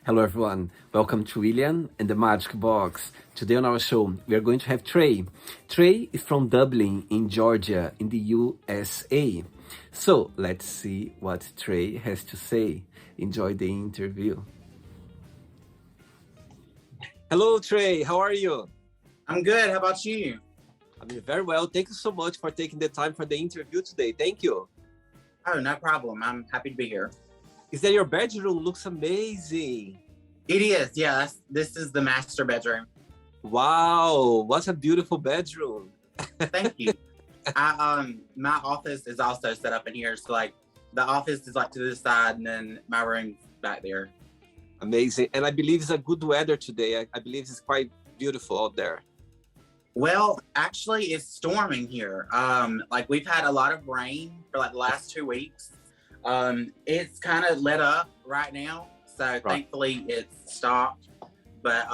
Hello, everyone. Welcome to William and the Magic Box. Today on our show, we are going to have Trey. Trey is from Dublin in Georgia in the USA. So let's see what Trey has to say. Enjoy the interview. Hello, Trey. How are you? I'm good. How about you? I'm very well. Thank you so much for taking the time for the interview today. Thank you. Oh, no problem. I'm happy to be here. Is that your bedroom? Looks amazing. It is. Yeah, this is the master bedroom. Wow, what a beautiful bedroom. Thank you. My office is also set up in here. So like the office is like to the side and then my room's back there. Amazing. And I believe it's a good weather today. I believe it's quite beautiful out there. Well, actually it's storming here. Like we've had a lot of rain for like the last 2 weeks. It's kind of let up right now. So thankfully it's stopped. But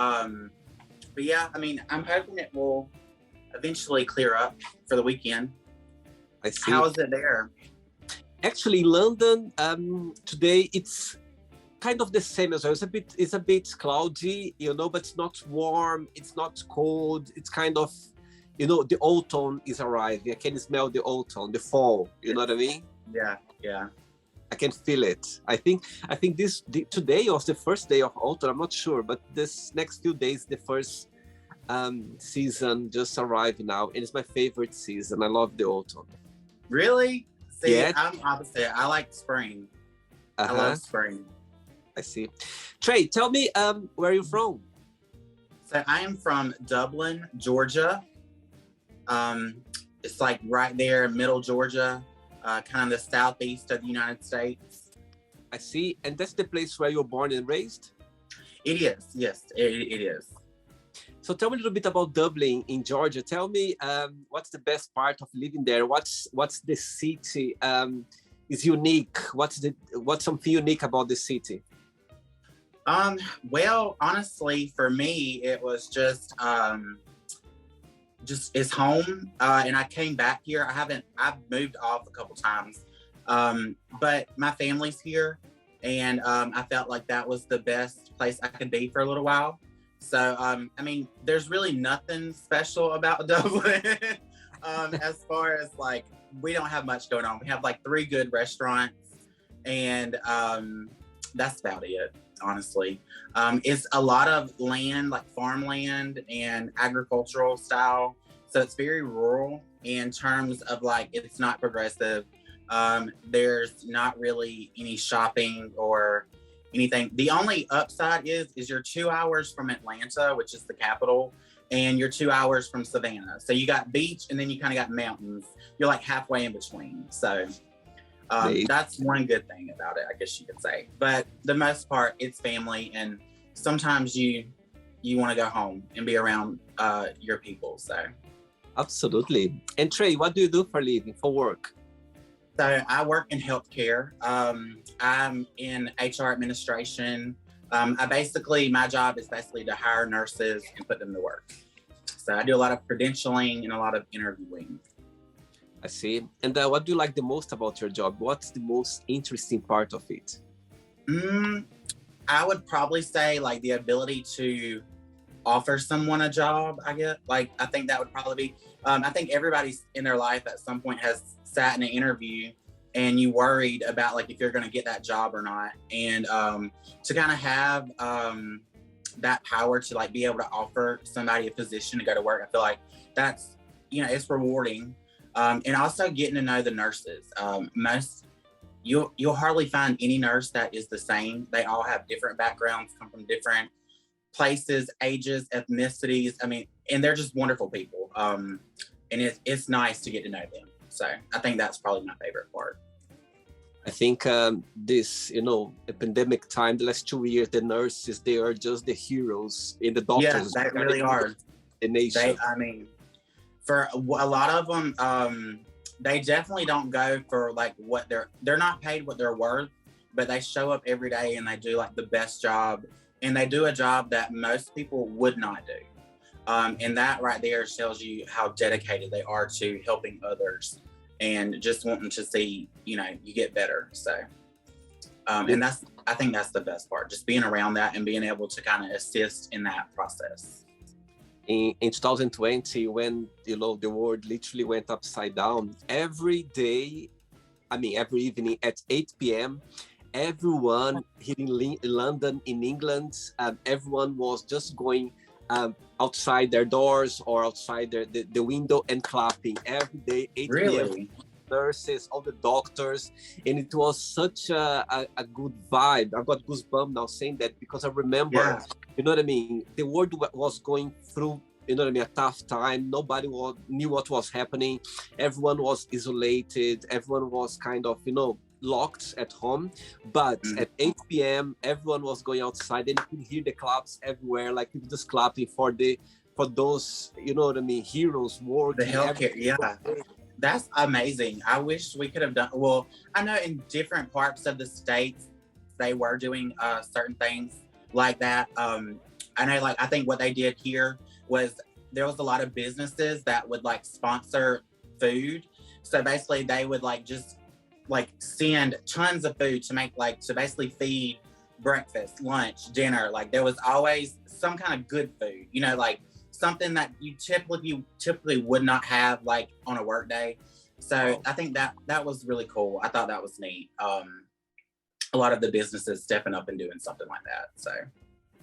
yeah, I mean, I'm hoping it will eventually clear up for the weekend. I see. How is it there? Actually, London, today it's kind of the same as well. It's a bit cloudy, but it's not warm, it's not cold. It's kind of, the autumn is arriving. I can smell the autumn, the fall, you know what I mean? Yeah. I can feel it. I think today was the first day of autumn. I'm not sure, but this next few days, the first season just arrived now, and it's my favorite season. I love the autumn. Really? See, yeah. I'm opposite. I like spring. I love spring. I see. Trey, tell me, where are you from? So I am from Dublin, Georgia. It's like right there, middle Georgia. Kind of the southeast of the United States. I see. And that's the place where you were born and raised? It is. Yes, it is. So tell me a little bit about Dublin in Georgia. Tell me what's the best part of living there? What's the city is unique? What's something unique about the city? Well, honestly, for me, it was just it's home, and I came back here. I've moved off a couple times, but my family's here, and I felt like that was the best place I could be for a little while. So, I mean, there's really nothing special about Dublin, as far as like, we don't have much going on. We have like 3 good restaurants, and that's about it, honestly. It's a lot of land, like farmland and agricultural style. So it's very rural in terms of like, it's not progressive. There's not really any shopping or anything. The only upside is you're 2 hours from Atlanta, which is the capital, and you're 2 hours from Savannah. So you got beach and then you kind of got mountains. You're like halfway in between. So that's one good thing about it, I guess you could say. But the most part, it's family, and sometimes you want to go home and be around your people. So absolutely. And Trey, what do you do for a living, for work? So I work in healthcare. I'm in HR administration. My job is basically to hire nurses and put them to work. So I do a lot of credentialing and a lot of interviewing. I see. And what do you like the most about your job? What's the most interesting part of it? I would probably say like the ability to offer someone a job, I guess. Like, I think that would probably be, I think everybody's in their life at some point has sat in an interview and you worried about like if you're going to get that job or not. And to kind of have that power to like be able to offer somebody a position to go to work, I feel like that's, it's rewarding. And also getting to know the nurses. You'll hardly find any nurse that is the same. They all have different backgrounds, come from different places, ages, ethnicities. I mean, and they're just wonderful people. And it's nice to get to know them. So I think that's probably my favorite part. I think this, the pandemic time, the last 2 years, the nurses, they are just the heroes in the doctors. Yeah, they really are. The nation. For a lot of them, they definitely don't go for like what they're not paid what they're worth, but they show up every day and they do like the best job, and they do a job that most people would not do. And that right there tells you how dedicated they are to helping others and just wanting to see, you get better. So, and I think that's the best part, just being around that and being able to kind of assist in that process. In 2020, when the world literally went upside down, every day, every evening at 8 p.m., everyone here in London, in England, everyone was just going outside their doors or outside the window and clapping every day, 8 p.m. Nurses, all the doctors, and it was such a good vibe. I got goosebumps now saying that, because I remember, the world was going through, a tough time. Nobody knew what was happening. Everyone was isolated. Everyone was kind of, locked at home. But at 8 p.m., everyone was going outside, and you could hear the claps everywhere, like people just clapping for those, heroes working. The healthcare, That's amazing. I wish we could have done, well, I know in different parts of the States, they were doing certain things like that. I know, I think what they did here was there was a lot of businesses that would sponsor food. So basically they would just send tons of food to make to basically feed breakfast, lunch, dinner. There was always some kind of good food, something that you typically would not have on a work day. So I think that was really cool. I thought that was neat. A lot of the businesses stepping up and doing something like that. So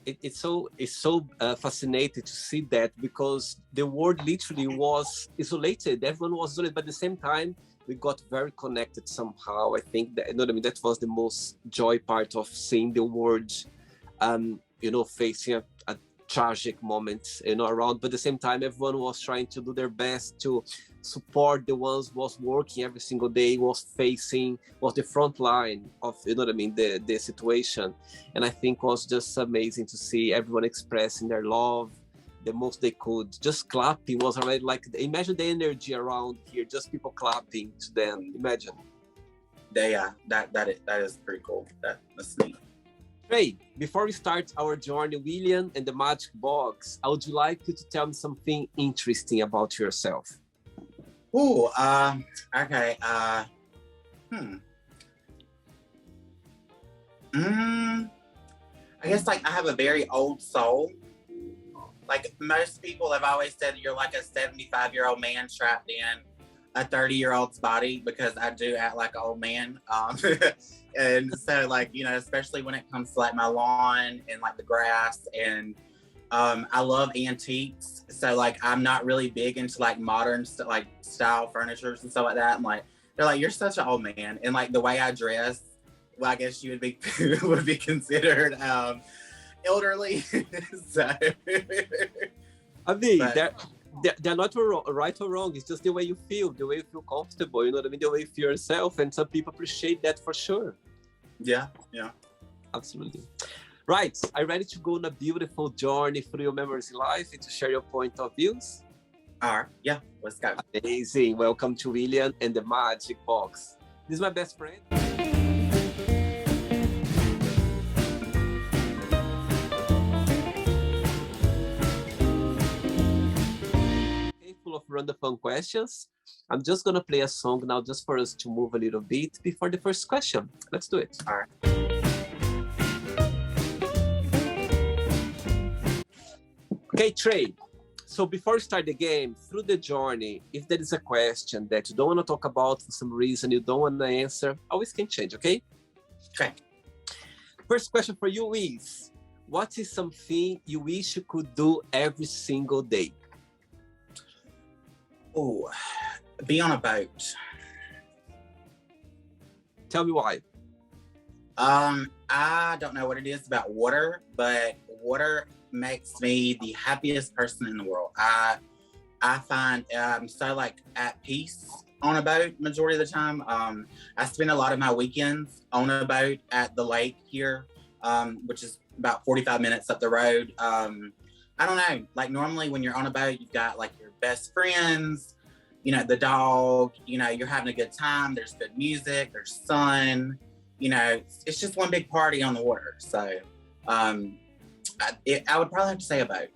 it's so fascinating to see that, because the world literally was isolated. Everyone was isolated, but at the same time we got very connected somehow. I think that that was the most joy part of seeing the world facing a tragic moments around, but at the same time everyone was trying to do their best to support the ones who was working every single day, was the front line of the situation. And I think it was just amazing to see everyone expressing their love the most they could. Just clapping was already imagine the energy around here, just people clapping to them. Imagine. Yeah, that is pretty cool. That's neat. Trey, before we start our journey, William and the Magic Box, I would like you to tell me something interesting about yourself. Oh, okay. I guess I have a very old soul. Most people have always said you're a 75-year-old man trapped in a 30-year-old's body, because I do act like an old man. And so especially when it comes to my lawn and the grass, and I love antiques. So I'm not really big into modern style furnitures and stuff like that. And they're you're such an old man. And the way I dress, well, I guess you would be would be considered elderly. So they're not right or wrong. It's just the way you feel comfortable, the way you feel yourself, and some people appreciate that for sure. Yeah Absolutely. Right, are you ready to go on a beautiful journey through your memories in life and to share your point of views? Yeah, let's go. Amazing. Welcome to William and the Magic Box. This is my best friend. Full of random fun questions. I'm just gonna play a song now, just for us to move a little bit before the first question. Let's do it. All right. Okay, Trey. So before we start the game, through the journey, if there is a question that you don't want to talk about for some reason, you don't want to answer, always can change, okay? Okay. First question for you is, what is something you wish you could do every single day? Oh, be on a boat. Tell me why. I don't know what it is about water, but water makes me the happiest person in the world. I find I'm so at peace on a boat majority of the time. I spend a lot of my weekends on a boat at the lake here, which is about 45 minutes up the road. I don't know, normally when you're on a boat, you've got your best friends, the dog, you're having a good time. There's good music, there's sun, it's just one big party on the water. So I would probably have to say a boat.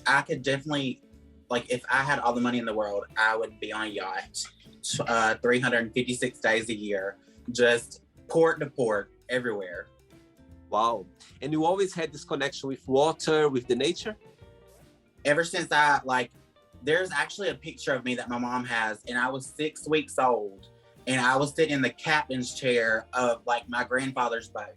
I could definitely, if I had all the money in the world, I would be on a yacht 356 days a year, just port to port everywhere. Wow. And you always had this connection with water, with the nature? Ever since there's actually a picture of me that my mom has, and I was 6 weeks old, and I was sitting in the captain's chair of like my grandfather's boat.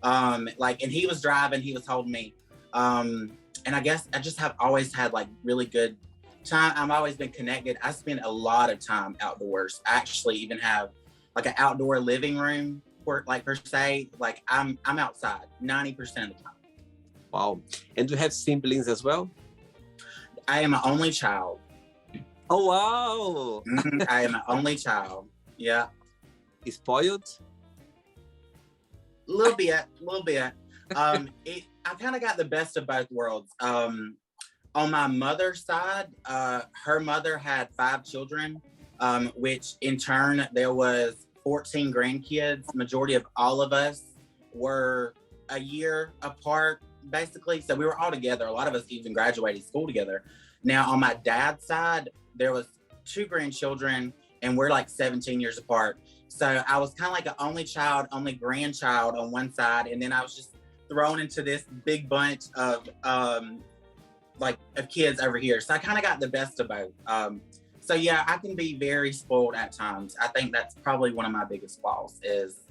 And he was driving, he was holding me. And I guess I just have always had like really good time. I've always been connected. I spend a lot of time outdoors. I actually even have like an outdoor living room per se. Like I'm outside 90% of the time. Wow. And do you have siblings as well? I am an only child. Oh, wow. I am an only child. Yeah. Spoiled? A little bit. I kind of got the best of both worlds. On my mother's side, her mother had 5 children, which in turn there was 14 grandkids. Majority of all of us were a year apart, basically. So we were all together. A lot of us even graduated school together. Now on my dad's side, there was 2 grandchildren, and we're like 17 years apart. So I was kind of like an only child, only grandchild on one side, and then I was just thrown into this big bunch of kids over here. So I kind of got the best of both. So yeah, I can be very spoiled at times. I think that's probably one of my biggest flaws is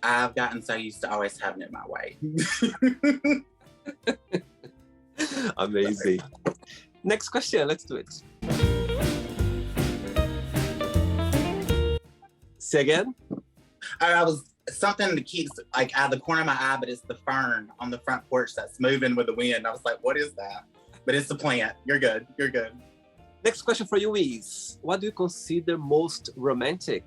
I've gotten so used to always having it my way. Amazing. Next question, let's do it. Say again? I was something that keeps like out of the corner of my eye, but it's the fern on the front porch that's moving with the wind. I was like, what is that? But it's the plant. You're good. Next question for you is, what do you consider most romantic?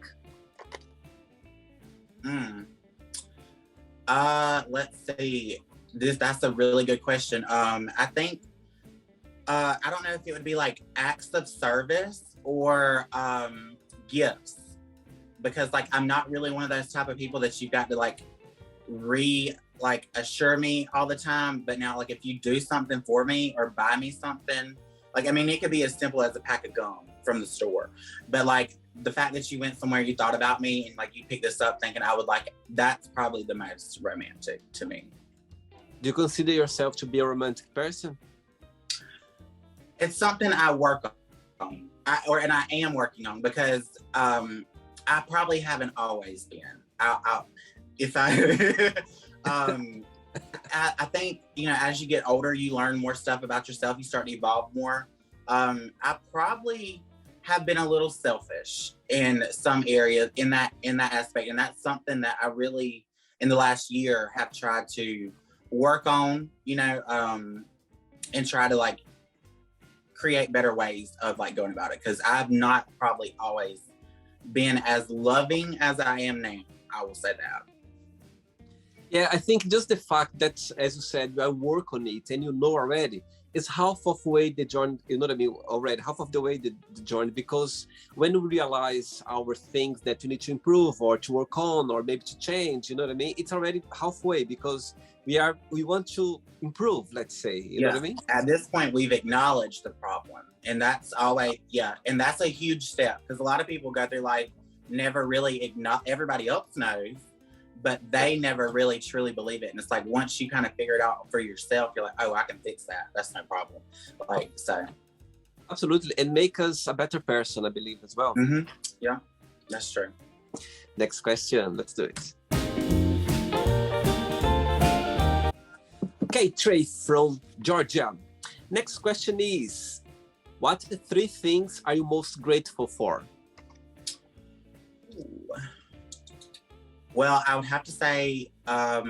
Let's see. That's a really good question. I think I don't know if it would be like acts of service or gifts. Because like I'm not really one of those type of people that you've got to assure me all the time. But now like if you do something for me or buy me something, like I mean it could be as simple as a pack of gum from the store. But like the fact that you went somewhere, you thought about me, and like you picked this up thinking I would like it, that's probably the most romantic to me. Do you consider yourself to be a romantic person? It's something I work on. I am working on because I probably haven't always been. I think, you know, as you get older, you learn more stuff about yourself. You start to evolve more. I probably have been a little selfish in some areas in that aspect. And that's something that I really, in the last year, have tried to work on, you know, and try to like create better ways of like going about it. Cause I've not probably always been as loving as I am now. I will say that. Yeah, I think just the fact that, as you said, you work on it and you know already, it's half of the way the journey, you know what I mean, already, half of the way the journey, because when we realize our things that we need to improve or to work on or maybe to change, you know what I mean, it's already halfway because we want to improve, let's say, you know what I mean? At this point, we've acknowledged the problem. And that's always, and that's a huge step because a lot of people go through life never really everybody else knows, but they never really truly believe it. And it's like, once you kind of figure it out for yourself, you're like, oh, I can fix that. That's no problem. Like, so. Absolutely. And make us a better person, I believe, as well. Mm-hmm. Yeah, that's true. Next question. Let's do it. Okay, Trey from Georgia. Next question is, what 3 things are you most grateful for? Ooh. Well, I would have to say, of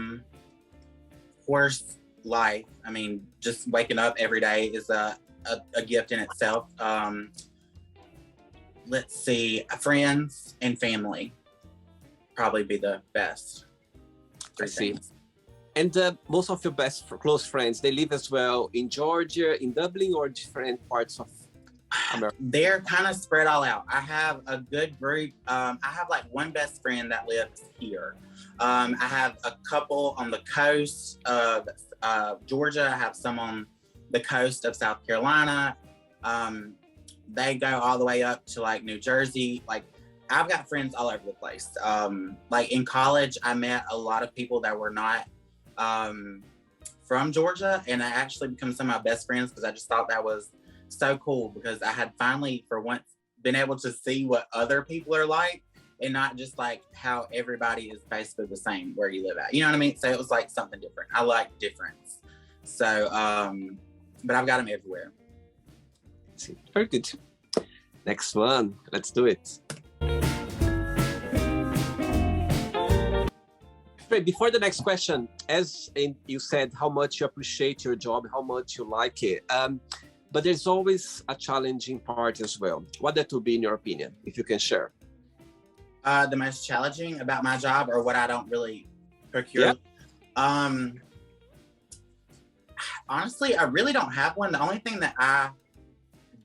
course, life. I mean, just waking up every day is a gift in itself. Let's see, friends and family probably be the best 3 things. And most of your best close friends, they live as well in Georgia, in Dublin, or different parts of America? They're kind of spread all out. I have a good group. I have like one best friend that lives here. I have a couple on the coast of Georgia. I have some on the coast of South Carolina. They go all the way up to like New Jersey. Like I've got friends all over the place. Like in college, I met a lot of people that were not from Georgia, and I actually become some of my best friends because I just thought that was so cool because I had finally, for once, been able to see what other people are like and not just like how everybody is basically the same where you live at. You know what I mean? So it was like something different. I like difference. So, but I've got them everywhere. Very good. Next one. Let's do it. Before the next question, as you said, how much you appreciate your job, how much you like it. But there's always a challenging part as well. What that would be in your opinion, if you can share? The most challenging about my job or what I don't really procure? Yeah. Honestly, I really don't have one. The only thing that I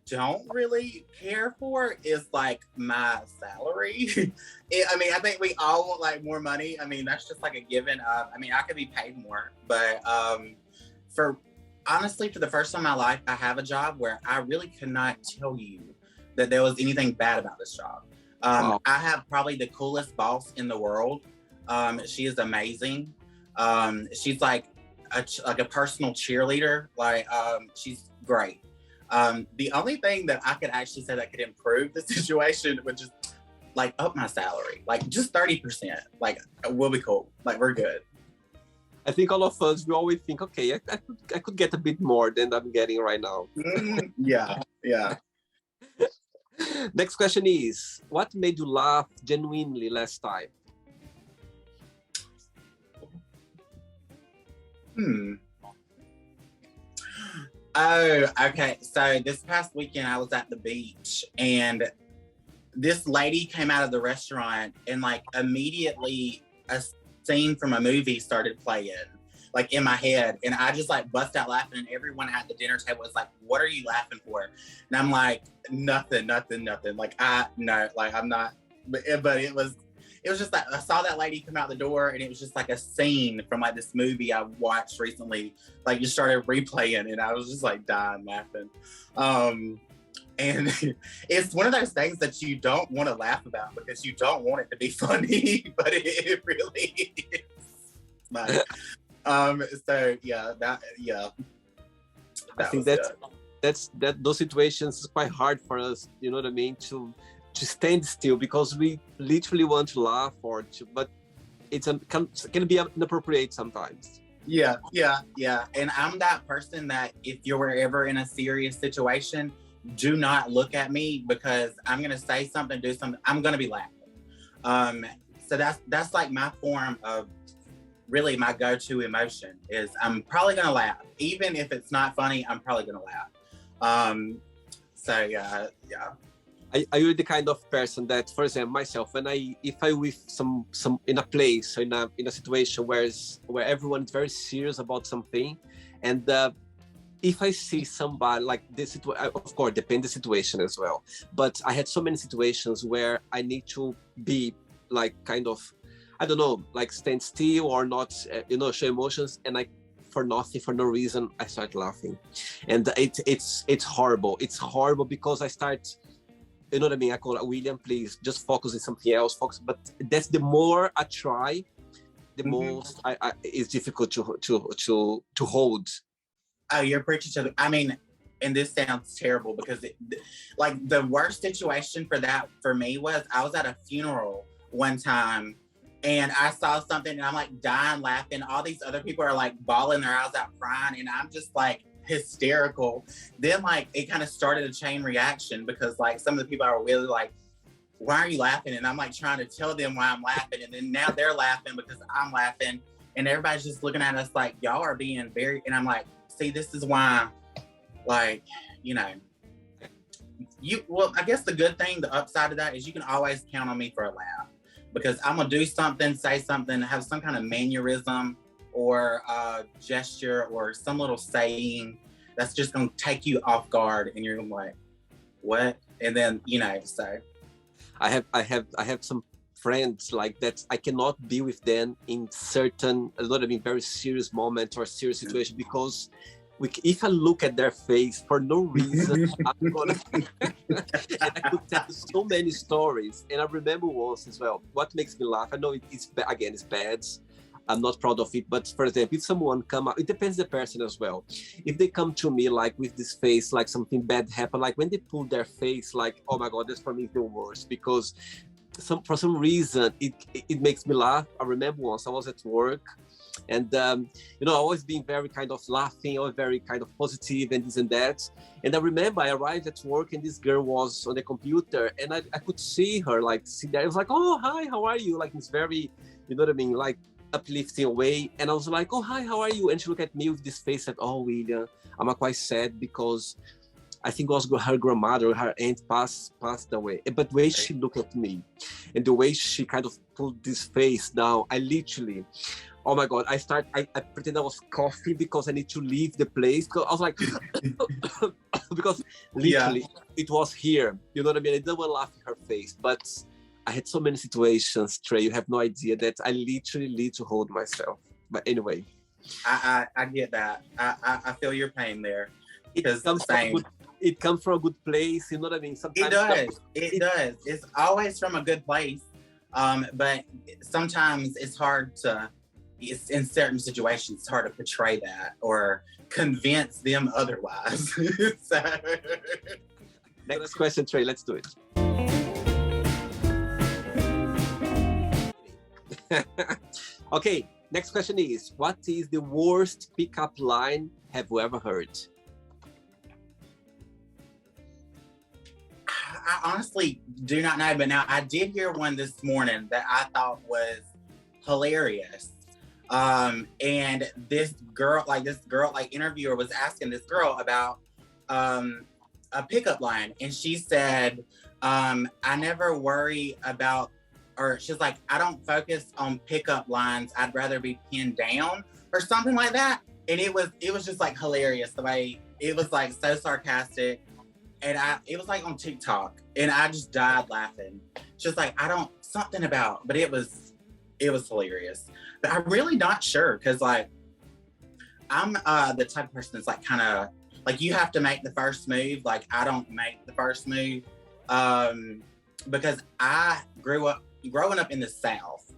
don't really care for is like my salary. I think we all want like more money. I mean, that's just like a given. I could be paid more, but for the first time in my life, I have a job where I really could not tell you that there was anything bad about this job. Wow. I have probably the coolest boss in the world. She is amazing. She's like a personal cheerleader. Like she's great. The only thing that I could actually say that could improve the situation would just like up my salary, like just 30%. Like we'll be cool. Like we're good. I think all of us, we always think, okay, I could get a bit more than I'm getting right now. Yeah. Next question is, what made you laugh genuinely last time? Oh, okay. So this past weekend I was at the beach and this lady came out of the restaurant and like immediately a scene from a movie started playing like in my head, and I just like bust out laughing, and everyone at the dinner table was like, "What are you laughing for?" And I'm like, nothing. Like I'm not, but it was just like I saw that lady come out the door, and it was just like a scene from like this movie I watched recently, like just started replaying, and I was just like dying laughing. And it's one of those things that you don't want to laugh about because you don't want it to be funny, but it really is. Like, so yeah, I think that's those situations is quite hard for us, you know what I mean, to stand still because we literally want to laugh but can be inappropriate sometimes. Yeah. And I'm that person that if you're ever in a serious situation, do not look at me because I'm gonna say something, do something, I'm gonna be laughing. So that's like my form of really my go-to emotion is I'm probably gonna laugh. Even if it's not funny, I'm probably gonna laugh. So yeah. Are you the kind of person that, for example, myself, if I with some in a place or in a situation where everyone is very serious about something, and if I see somebody like this, of course, depends the situation as well. But I had so many situations where I need to be like kind of, I don't know, like stand still or not, show emotions, and for nothing, for no reason, I start laughing, and it's horrible. It's horrible because I start, you know what I mean? I call it, William, please just focus on something else. But that's the more I try, the most it's difficult to hold. Oh, you're preaching to the, I mean, and this sounds terrible because like the worst situation for me was I was at a funeral one time and I saw something and I'm like dying laughing. All these other people are like bawling their eyes out crying and I'm just like hysterical. Then like it kind of started a chain reaction because like some of the people are really like, why are you laughing? And I'm like trying to tell them why I'm laughing. And then now they're laughing because I'm laughing. And everybody's just looking at us like, y'all are being very, and I'm like, see, this is why, like, well, I guess the good thing, the upside of that is you can always count on me for a laugh because I'm gonna do something, say something, have some kind of mannerism or gesture or some little saying that's just gonna take you off guard and you're gonna be like, what? And then, so. I have some friends like that. I cannot be with them in certain, very serious moment or serious situation because if I look at their face for no reason, I'm gonna. And I could tell you so many stories. And I remember once as well. What makes me laugh? I know it's bad. I'm not proud of it. But for example, if someone come up, it depends the person as well. If they come to me like with this face, like something bad happened, like when they pull their face, like, oh my God, this for me is the worst, because for some reason it makes me laugh. I remember once I was at work, and always being very kind of laughing, or very kind of positive and this and that. And I remember I arrived at work and this girl was on the computer, and I could see her like sit there. I was like, oh hi, how are you? Like this very, you know what I mean, like uplifting way. And I was like, oh hi, how are you? And she looked at me with this face like, oh William, I'm quite sad because I think it was her grandmother, her aunt passed away. But the way she looked at me and the way she kind of pulled this face down, I literally, oh my God, I pretend I was coughing because I need to leave the place. Because I was like, because literally it was here. You know what I mean? I didn't want to laugh in her face, but I had so many situations, Trey, you have no idea, that I literally need to hold myself. But anyway. I get that. I feel your pain there. It comes from a good place, you know what I mean? Sometimes it does. It's always from a good place. But sometimes it's hard to, in certain situations, it's hard to portray that or convince them otherwise. So. Next question, Trey, let's do it. Okay, next question is, what is the worst pickup line have you ever heard? I honestly do not know, but now I did hear one this morning that I thought was hilarious. And this girl, interviewer was asking this girl about a pickup line, and she said, I never worry about, or she's like, I don't focus on pickup lines. I'd rather be pinned down or something like that. And it was just like hilarious the way it was, like so sarcastic. And it was like on TikTok, and I just died laughing. Just like, but it was hilarious. But I'm really not sure, because like, I'm the type of person that's like kind of like, you have to make the first move. Like, I don't make the first move, because I growing up in the South,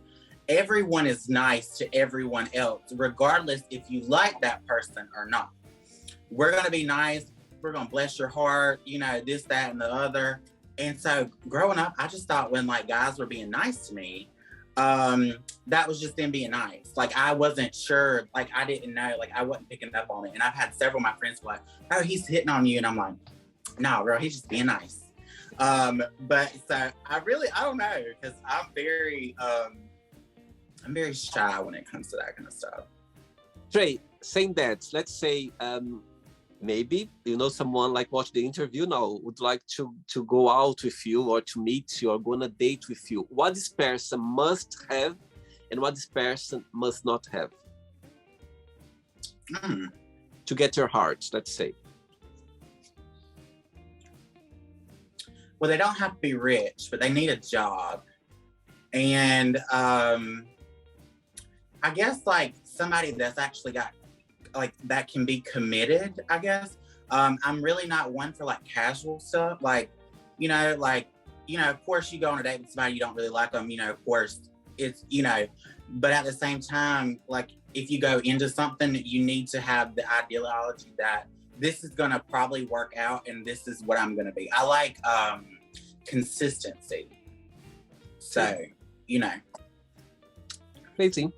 everyone is nice to everyone else, regardless if you like that person or not. We're gonna be nice. We're gonna bless your heart, this, that, and the other. And so growing up, I just thought when like guys were being nice to me, that was just them being nice. Like, I wasn't sure, like I didn't know, like I wasn't picking up on it. And I've had several of my friends like, oh, he's hitting on you. And I'm like, no, bro, he's just being nice. But so I don't know, because I'm very shy when it comes to that kind of stuff. Trey, saying that, let's say, maybe someone like watch the interview now would like to go out with you or to meet you or go on a date with you. What this person must have and what this person must not have to get your heart, let's say. Well, they don't have to be rich, but they need a job. And I guess like somebody that's actually got like that can be committed, I guess. I'm really not one for like casual stuff. Like, of course you go on a date with somebody, you don't really like them, of course it's, but at the same time, like if you go into something, you need to have the ideology that this is gonna probably work out and this is what I'm gonna be. I like consistency. So, Amazing.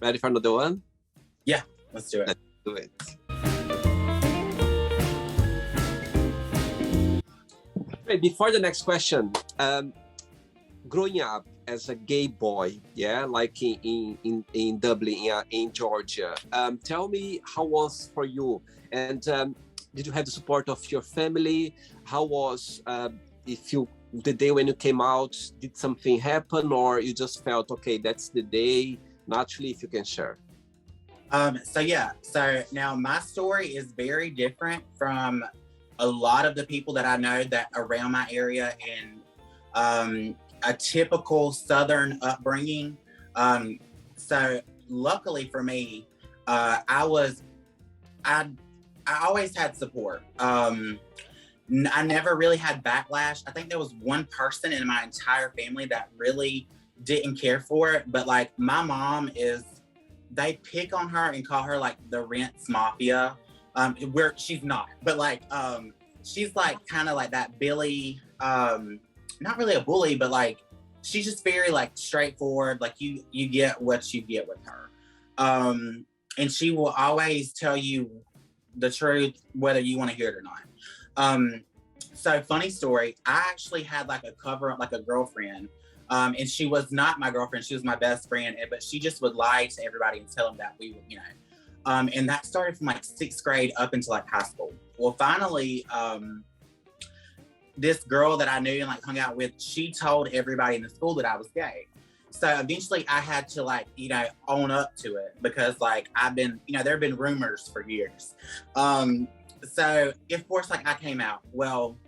Ready for another one? Yeah. Let's do it. Let's do it. Right, before the next question, growing up as a gay boy, like in Dublin, in Georgia, tell me how was for you, and did you have the support of your family? How was the day when you came out? Did something happen, or you just felt okay? That's the day. Naturally, if you can share. So now my story is very different from a lot of the people that I know that around my area in a typical Southern upbringing. So luckily for me, I always had support. I never really had backlash. I think there was one person in my entire family that really didn't care for it. But like my mom they pick on her and call her like the rents mafia, where she's not, but like she's like kind of like that Billy, not really a bully, but like she's just very like straightforward. Like you get what you get with her, and she will always tell you the truth whether you want to hear it or not. So funny story, I actually had like a cover up, like a girlfriend, and she was not my girlfriend, she was my best friend, but she just would lie to everybody and tell them that we would, and that started from like 6th grade up until like high school. Well, finally, this girl that I knew and like hung out with, she told everybody in the school that I was gay. So eventually I had to like, own up to it, because like I've been, there have been rumors for years. So of course, like I came out. Well,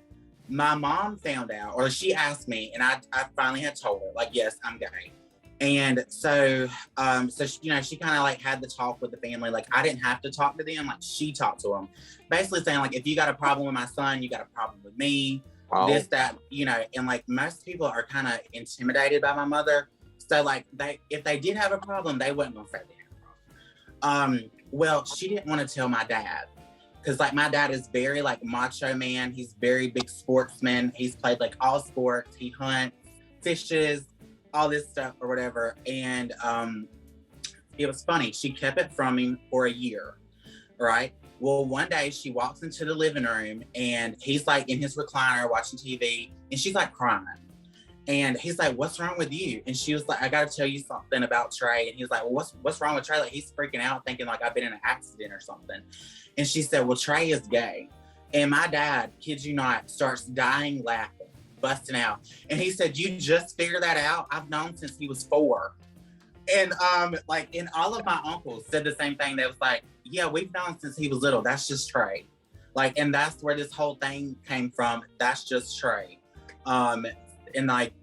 my mom found out, or she asked me, and I finally had told her, like, yes, I'm gay. And so, she kind of like had the talk with the family. Like I didn't have to talk to them. Like she talked to them, basically saying like, if you got a problem with my son, you got a problem with me. Wow. This, that, and like most people are kind of intimidated by my mother. So like if they did have a problem, they wasn't gonna say they had a problem. Well, she didn't want to tell my dad. Because like my dad is very like macho man. He's very big sportsman. He's played like all sports. He hunts, fishes, all this stuff or whatever. And it was funny. She kept it from him for a year, right? Well, one day she walks into the living room and he's like in his recliner watching TV, and she's like crying. And he's like, "What's wrong with you?" And she was like, "I got to tell you something about Trey." And he's like, "Well, what's wrong with Trey?" Like he's freaking out, thinking like I've been in an accident or something. And she said, "Well, Trey is gay." And my dad, kid you not, starts dying laughing, busting out. And he said, "You just figured that out? I've known since he was 4. And and all of my uncles said the same thing. They was like, "Yeah, we've known since he was little. That's just Trey." Like, and that's where this whole thing came from. That's just Trey. And like,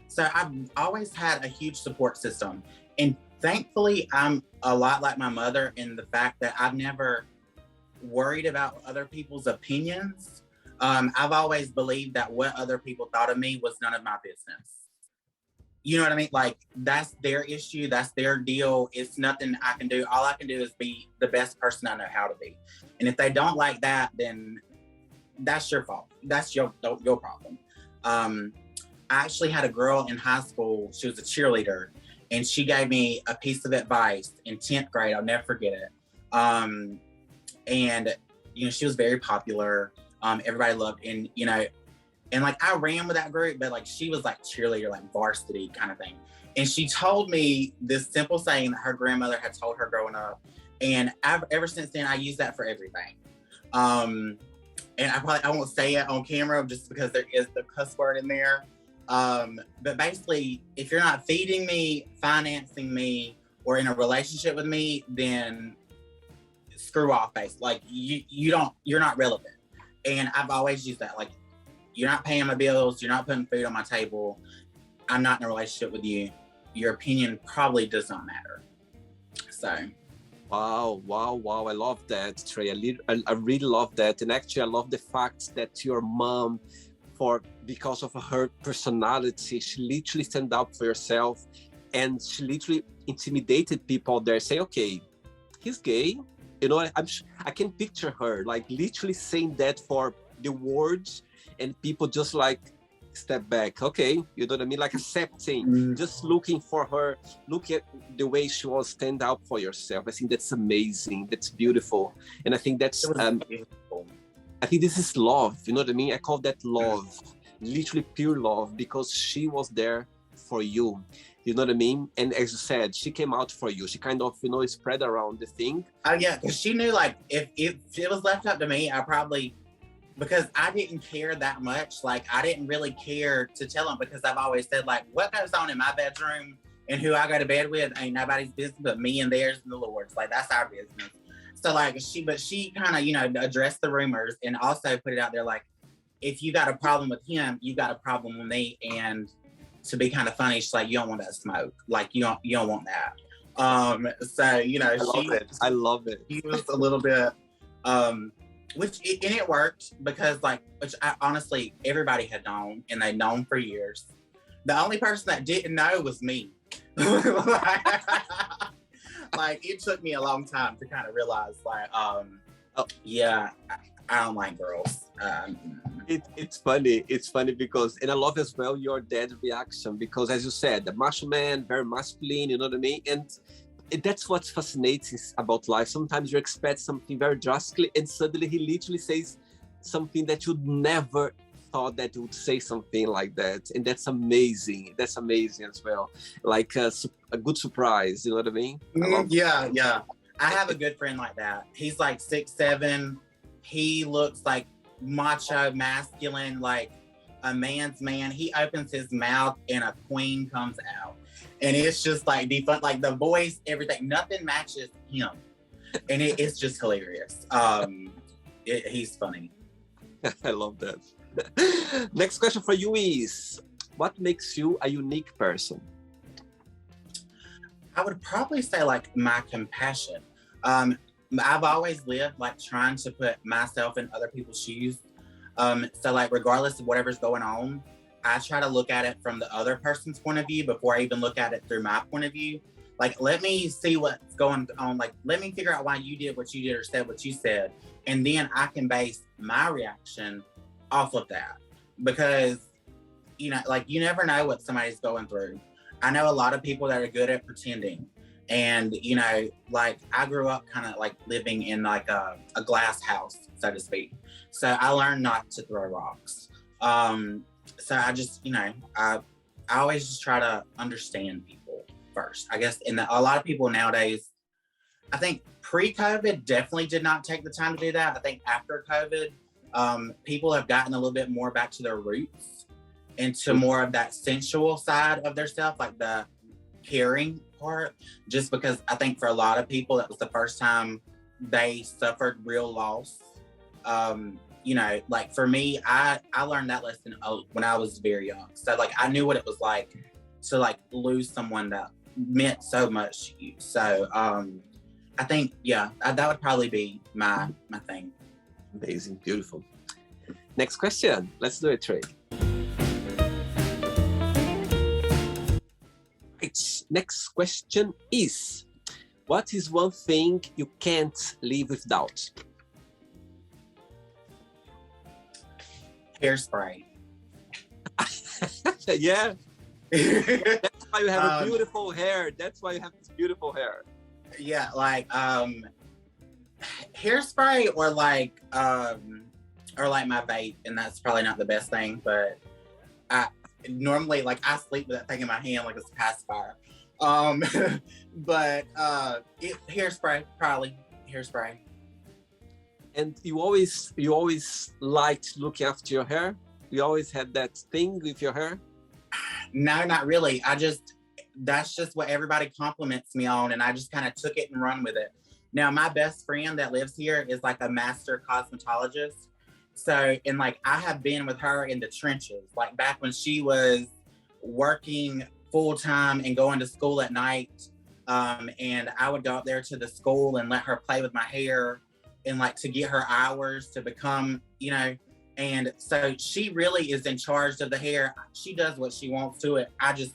so I've always had a huge support system. And thankfully, I'm a lot like my mother in the fact that I've never worried about other people's opinions. I've always believed that what other people thought of me was none of my business. You know what I mean? Like, that's their issue. That's their deal. It's nothing I can do. All I can do is be the best person I know how to be. And if they don't like that, then that's your fault. That's your problem. I actually had a girl in high school. She was a cheerleader, and she gave me a piece of advice in 10th grade. I'll never forget it. And she was very popular. Everybody loved, and like I ran with that group, but like she was like cheerleader, like varsity kind of thing. And she told me this simple saying that her grandmother had told her growing up, and ever since then I use that for everything. And I won't say it on camera just because there is the cuss word in there. But basically, if you're not feeding me, financing me, or in a relationship with me, then screw off, basically. Like you're not relevant. And I've always used that. Like, you're not paying my bills, you're not putting food on my table, I'm not in a relationship with you. Your opinion probably does not matter. So. Wow. I love that, Trey. I really love that. And actually, I love the fact that your mom, because of her personality, she literally stand up for herself, and she literally intimidated people out there, say, okay, he's gay. I can picture her like literally saying that for the words, and people just like step back. Okay, you know what I mean? Like accepting, just looking for her, look at the way she was stand up for yourself. I think that's amazing. That's beautiful. And I think that's, I think this is love. You know what I mean? I call that love, literally pure love, because she was there for you. You know what I mean? And as you said, she came out for you. She kind of, spread around the thing. Yeah, because she knew like if it was left up to me, I probably, because I didn't care that much. Like, I didn't really care to tell them, because I've always said, like, what goes on in my bedroom and who I go to bed with ain't nobody's business but me and theirs and the Lord's. Like, that's our business. So, like, she kind of, addressed the rumors and also put it out there, like, if you got a problem with him, you got a problem with me. And to be kind of funny, she's like, you don't want that smoke. Like, you don't want that. So, I love it. She was a little bit, it worked, because like, honestly, everybody had known, and they'd known for years. The only person that didn't know was me. Like it took me a long time to kind of realize, like, yeah, I don't like girls. It's funny. It's funny because, and I love as well your dad's reaction because, as you said, the macho man, very masculine. You know what I mean? And that's what's fascinating about life. Sometimes you expect something very drastically, and suddenly he literally says something that you'd never thought that he would say something like that, and that's amazing. That's amazing as well. Like a good surprise. You know what I mean? Yeah. I have a good friend like that. He's like 6'7". He looks like macho, masculine, like a man's man. He opens his mouth and a queen comes out. And it's just like like the voice, everything, nothing matches him. And it's just hilarious. He's funny. I love that. Next question for you is, what makes you a unique person? I would probably say like my compassion. I've always lived like trying to put myself in other people's shoes. So like regardless of whatever's going on, I try to look at it from the other person's point of view before I even look at it through my point of view. Like, let me see what's going on. Like, let me figure out why you did what you did or said what you said. And then I can base my reaction off of that. Because, you know, like you never know what somebody's going through. I know a lot of people that are good at pretending. And, you know, like I grew up kind of like living in like a glass house, so to speak. So I learned not to throw rocks. So I just, you know, I always just try to understand people first, I guess. And a lot of people nowadays, I think pre-COVID definitely did not take the time to do that. I think after COVID, people have gotten a little bit more back to their roots and to more of that sensual side of their self, like the caring part, just because I think for a lot of people, that was the first time they suffered real loss. You know, like for me, I learned that lesson when I was very young. So like, I knew what it was like to like lose someone that meant so much to you. So I think, yeah, that would probably be my thing. Amazing, beautiful. Next question. Let's do it, Trey. Right. Next question is, what is one thing you can't live without? Hairspray. Yeah. That's why you have a beautiful hair. That's why you have this beautiful hair. Yeah, like hairspray or like my vape, and that's probably not the best thing, but I normally like I sleep with that thing in my hand like it's a pacifier. But hairspray, probably hairspray. And you always liked looking after your hair? You always had that thing with your hair? No, not really. That's just what everybody compliments me on, and I just kind of took it and run with it. Now, my best friend that lives here is like a master cosmetologist. So, and like I have been with her in the trenches, like back when she was working full time and going to school at night. And I would go up there to the school and let her play with my hair and like to get her hours to become, you know, and so she really is in charge of the hair. She does what she wants to it. I just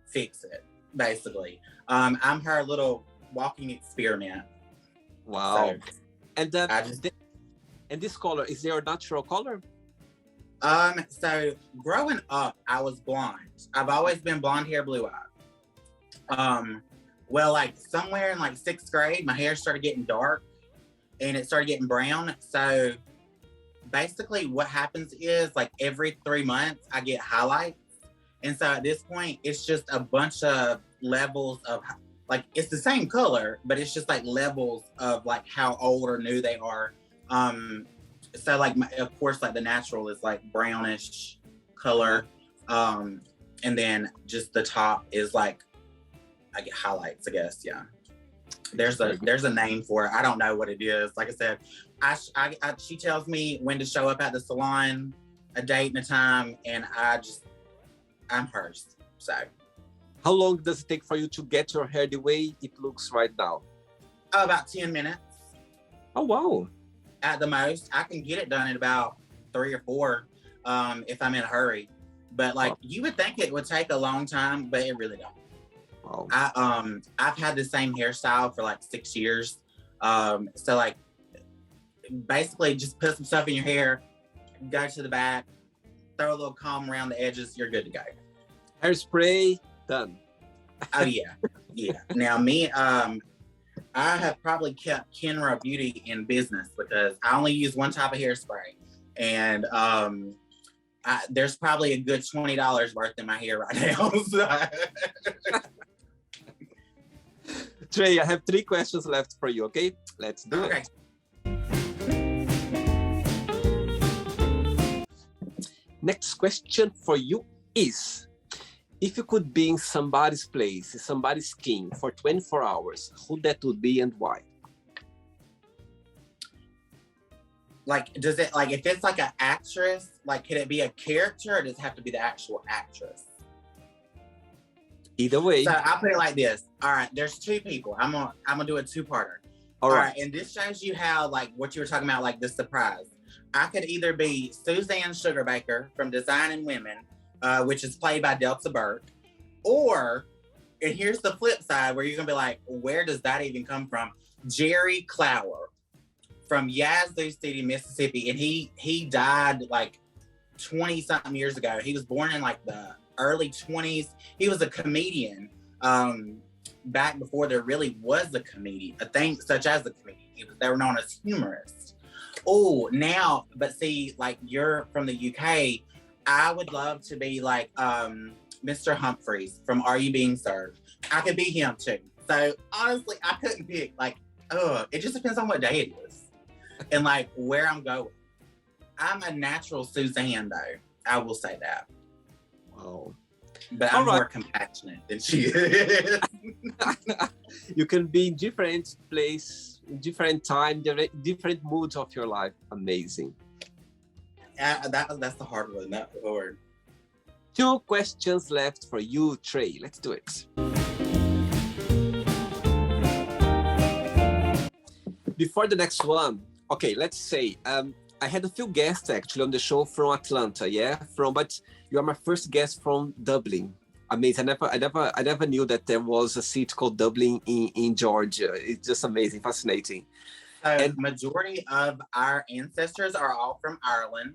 fix it, basically. I'm her little walking experiment. Wow. So, and this color, is there a natural color? So growing up, I was blonde. I've always been blonde hair, blue eye. Well, like somewhere in like 6th grade, my hair started getting dark and it started getting brown. So basically what happens is like every 3 months I get highlights. And so at this point, it's just a bunch of levels of like, it's the same color, but it's just like levels of like how old or new they are. So like, of course, like the natural is like brownish color. And then just the top is like, I get highlights, I guess. Yeah. There's a name for it. I don't know what it is. Like I said, she tells me when to show up at the salon, a date and a time, and I'm hers. So. How long does it take for you to get your hair the way it looks right now? About 10 minutes. Oh, wow. At the most. I can get it done in about 3 or 4 if I'm in a hurry. But like you would think it would take a long time, but it really don't. Wow. I've had the same hairstyle for like 6 years. So like basically just put some stuff in your hair, go to the back, throw a little comb around the edges, you're good to go. Hairspray, done. Oh yeah. Yeah. Now me, I have probably kept Kenra Beauty in business because I only use one type of hairspray. And there's probably a good $20 worth in my hair right now. So. Trey, I have 3 questions left for you, okay? Let's do it. Next question for you is, if you could be in somebody's place, in somebody's skin for 24 hours, who that would be and why? Like, does it, like, if it's like an actress, like, can it be a character or does it have to be the actual actress? Either way. So I'll put it like this. All right, there's 2 people. I'm gonna do a 2-parter. All right, and this shows you how, like, what you were talking about, like the surprise. I could either be Suzanne Sugarbaker from Designing Women, which is played by Delta Burke, or, and here's the flip side where you're gonna be like, where does that even come from? Jerry Clower from Yazoo City, Mississippi, and he died like 20 something years ago. He was born in like the early 20s. He was a comedian back before there really was a comedian, a thing such as a comedian. They were known as humorists. Oh, now, but see, like you're from the UK, I would love to be like Mr. Humphreys from Are You Being Served? I could be him too. So honestly, I couldn't pick. Like, it just depends on what day it is and like where I'm going. I'm a natural Suzanne though. I will say that. Wow. But I'm more compassionate than she is. You can be in different place, different time, different moods of your life. Amazing. That's the hard one. That hard. 2 questions left for you, Trey. Let's do it. Before the next one, okay, let's say I had a few guests actually on the show from Atlanta, but you are my first guest from Dublin. Amazing. I never knew that there was a city called Dublin in Georgia. It's just amazing, fascinating. And majority of our ancestors are all from Ireland.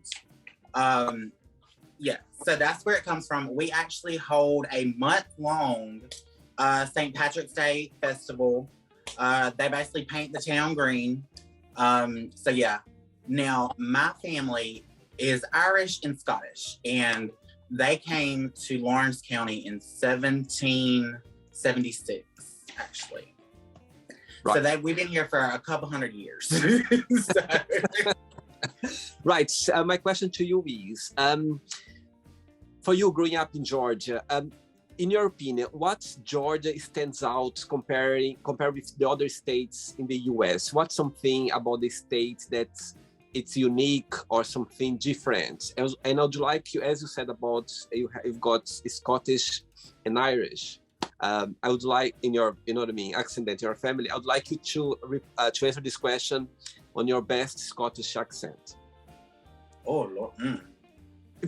Yeah, so that's where it comes from. We actually hold a month-long St. Patrick's Day festival. They basically paint the town green. So yeah. Now, my family is Irish and Scottish, and they came to Lawrence County in 1776, actually. Right. So we've been here for a couple hundred years. Right. My question to you is, for you growing up in Georgia, in your opinion, what Georgia stands out compared with the other states in the US? What's something about the state that it's unique or something different? And I'd like you, as you said about you've got Scottish and Irish. I would like in your, you know what I mean, accent that your family. I would like you to answer this question on your best Scottish accent. Oh Lord!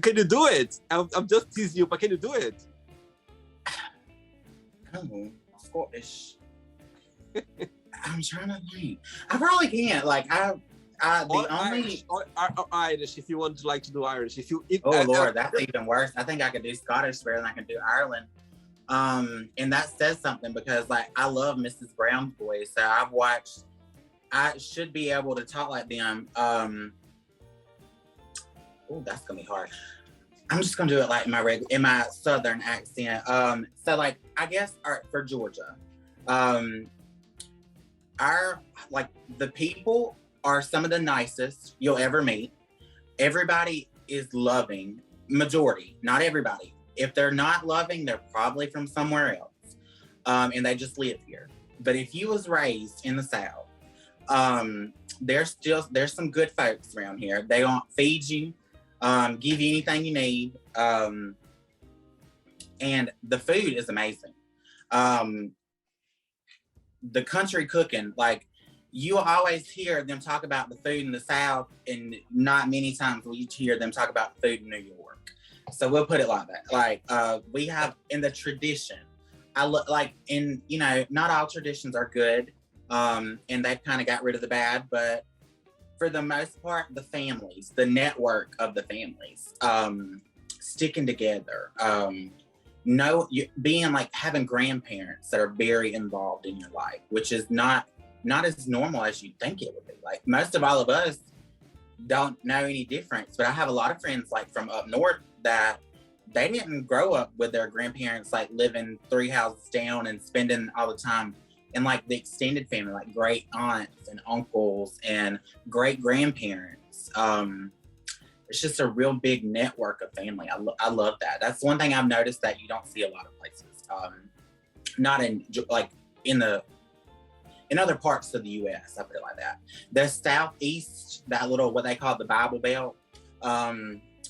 Can you do it? I'm just teasing you, but can you do it? Oh, Scottish. I'm trying to think. I probably can't. Like Irish, if you want to like to do Irish. Lord, that's even worse. I think I could do Scottish better than I can do Ireland. And that says something because like I love Mrs. Brown's Boys, so I should be able to talk like them. That's gonna be hard. I'm just gonna do it like in my southern accent. So like I guess for Georgia, the people are some of the nicest you'll ever meet. Everybody is loving. Majority, not everybody. If they're not loving, they're probably from somewhere else, and they just live here. But if you was raised in the South, there's some good folks around here. They won't feed you, give you anything you need, and the food is amazing. The country cooking, like you always hear them talk about the food in the South, and not many times will you hear them talk about food in New York. So we'll put it like that. Like we have in the tradition, I look like in, you know, not all traditions are good. And they've kind of got rid of the bad, but for the most part, the families, the network of the families, sticking together, being like having grandparents that are very involved in your life, which is not as normal as you'd think it would be. Like most of all of us don't know any difference, but I have a lot of friends like from up north that they didn't grow up with their grandparents like living 3 houses down and spending all the time in like the extended family, like great aunts and uncles and great grandparents. It's just a real big network of family. I love that. That's one thing I've noticed that you don't see a lot of places. Not in like in other parts of the U.S. I put it like that. The Southeast, that little what they call the Bible Belt,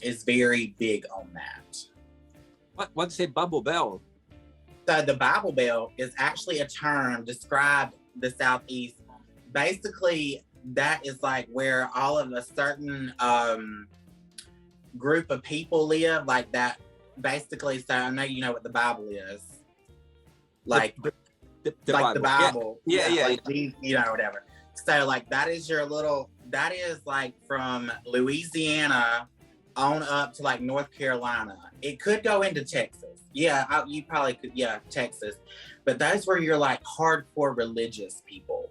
is very big on that. What's a Bible Belt? So the Bible Belt is actually a term described the Southeast. Basically, that is like where all of a certain group of people live, like that. Basically, so I know you know what the Bible is, like the like Bible. the Bible, yeah, like these, you know, whatever. So like that is that is like from Louisiana on up to like North Carolina. It could go into Texas. Yeah, you probably could. Yeah, Texas. But that's where you're like hardcore religious people.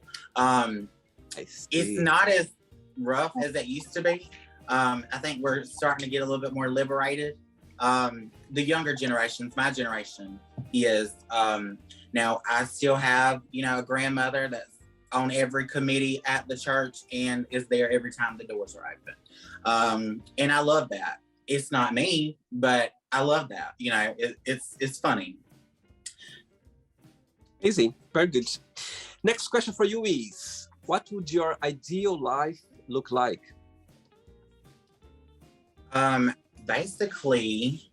It's not as rough as it used to be. I think we're starting to get a little bit more liberated. The younger generations, my generation, is now I still have, you know, a grandmother that's on every committee at the church and is there every time the doors are open. And I love that. It's not me, but I love that. You know, it's funny. Easy, very good. Next question for you is, what would your ideal life look like? Basically,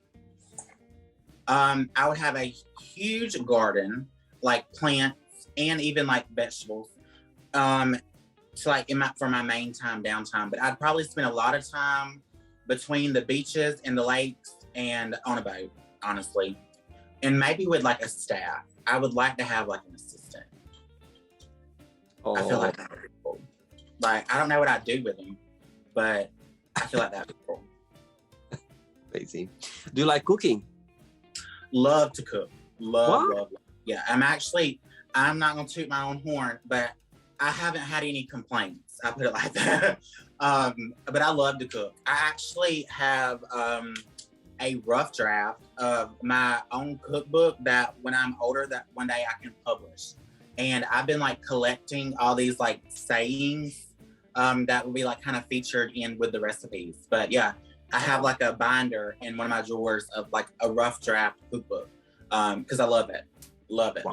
I would have a huge garden, like plants and even like vegetables, to like for my main downtime. But I'd probably spend a lot of time between the beaches and the lakes and on a boat, honestly, and maybe with like a staff. I would like to have like an assistant. Oh. I feel like that would be cool. Like I don't know what I'd do with them, but I feel like that'd be cool. Crazy. Do you like cooking? Love to cook. Love. Yeah, I'm not gonna toot my own horn, but I haven't had any complaints. I put it like that. But I love to cook. I actually have a rough draft of my own cookbook that when I'm older, that one day I can publish. And I've been like collecting all these like sayings that will be like kind of featured in with the recipes. But yeah, I have like a binder in one of my drawers of like a rough draft cookbook because I love it. Love it.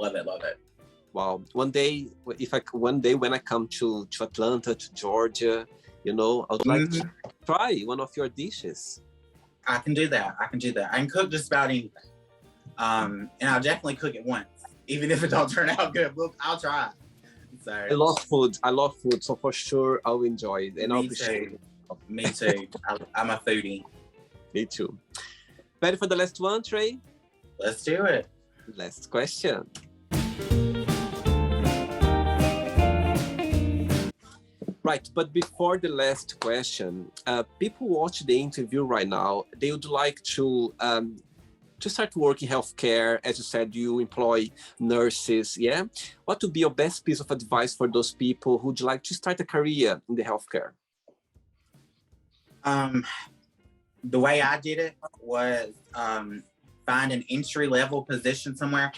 Wow. One day when I come to Atlanta, to Georgia, you know, I would like to try one of your dishes. I can do that. I can cook just about anything. And I'll definitely cook it once, even if it don't turn out good. Look, I'll try. So I love food. So for sure I'll enjoy it and I'll appreciate it. Me too. I'm a foodie. Me too. Ready for the last one, Trey? Let's do it. Last question. Right, but before the last question, people watch the interview right now. They would like to start working healthcare. As you said, you employ nurses. Yeah, what would be your best piece of advice for those people who'd like to start a career in the healthcare? The way I did it was find an entry-level position somewhere.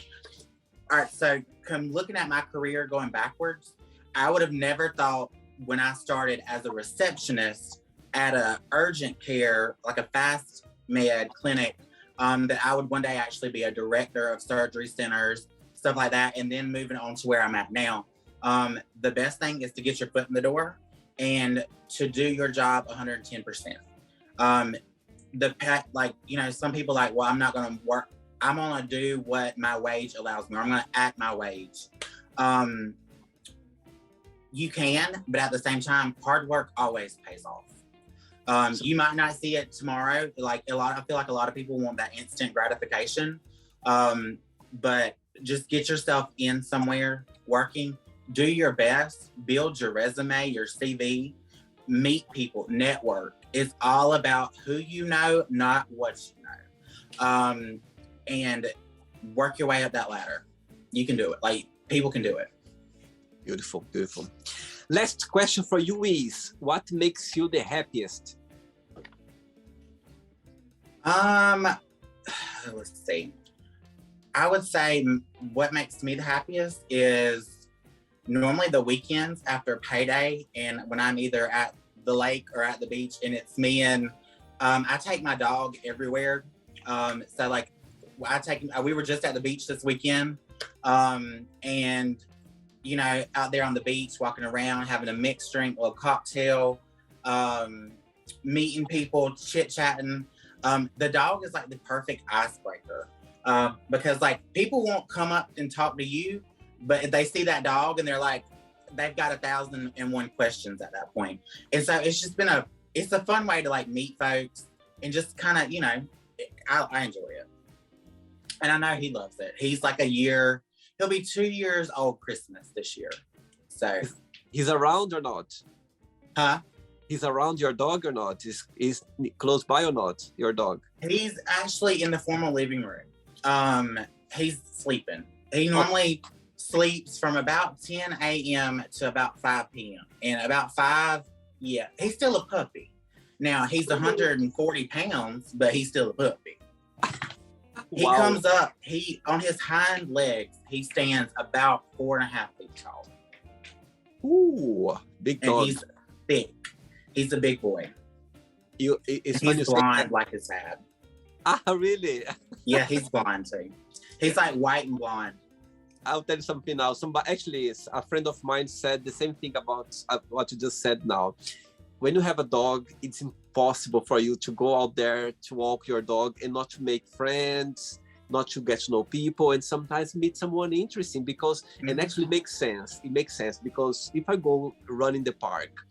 All right, so looking at my career going backwards, I would have never thought when I started as a receptionist at a urgent care, like a fast med clinic, that I would one day actually be a director of surgery centers, stuff like that, and then moving on to where I'm at now. The best thing is to get your foot in the door and to do your job 110%. Like, you know, some people like, well, I'm not going to work. I'm going to do what my wage allows me. Or I'm going to act my wage. You can, but at the same time, hard work always pays off. You might not see it tomorrow. I feel like a lot of people want that instant gratification. But just get yourself in somewhere working, do your best, build your resume, your CV, meet people, network. It's all about who you know, not what you know. And work your way up that ladder. You can do it. Like, people can do it. Beautiful, beautiful. Last question for you is, what makes you the happiest? Let's see. I would say what makes me the happiest is normally the weekends after payday, and when I'm either at the lake or at the beach, and it's me and I take my dog everywhere. So like we were just at the beach this weekend, and you know, out there on the beach, walking around, having a mixed drink or a cocktail, meeting people, chit-chatting. The dog is like the perfect icebreaker, because like people won't come up and talk to you, but if they see that dog and they're like, they've got 1,001 questions at that point. And so it's just been it's a fun way to like meet folks and just kind of, you know, I enjoy it. And I know he loves it. He's like he'll be 2 years old Christmas this year. So he's around or not? Huh? He's around your dog or not? Is close by or not, your dog? He's actually in the formal living room. He's sleeping. He normally sleeps from about 10 a.m. to about 5 p.m. And about 5, yeah, he's still a puppy. Now, he's 140 pounds, but he's still a puppy. He comes up, on his hind legs, he stands about 4.5 feet tall. Ooh, big dog. And he's thick. He's a big boy. He's blonde like his dad. Ah, really? Yeah, he's blonde too. He's like white and blonde. I'll tell you something now. Actually, a friend of mine said the same thing about what you just said now. When you have a dog, it's impossible for you to go out there to walk your dog and not to make friends, not to get to know people, and sometimes meet someone interesting because it actually makes sense. It makes sense because if I go run in the park,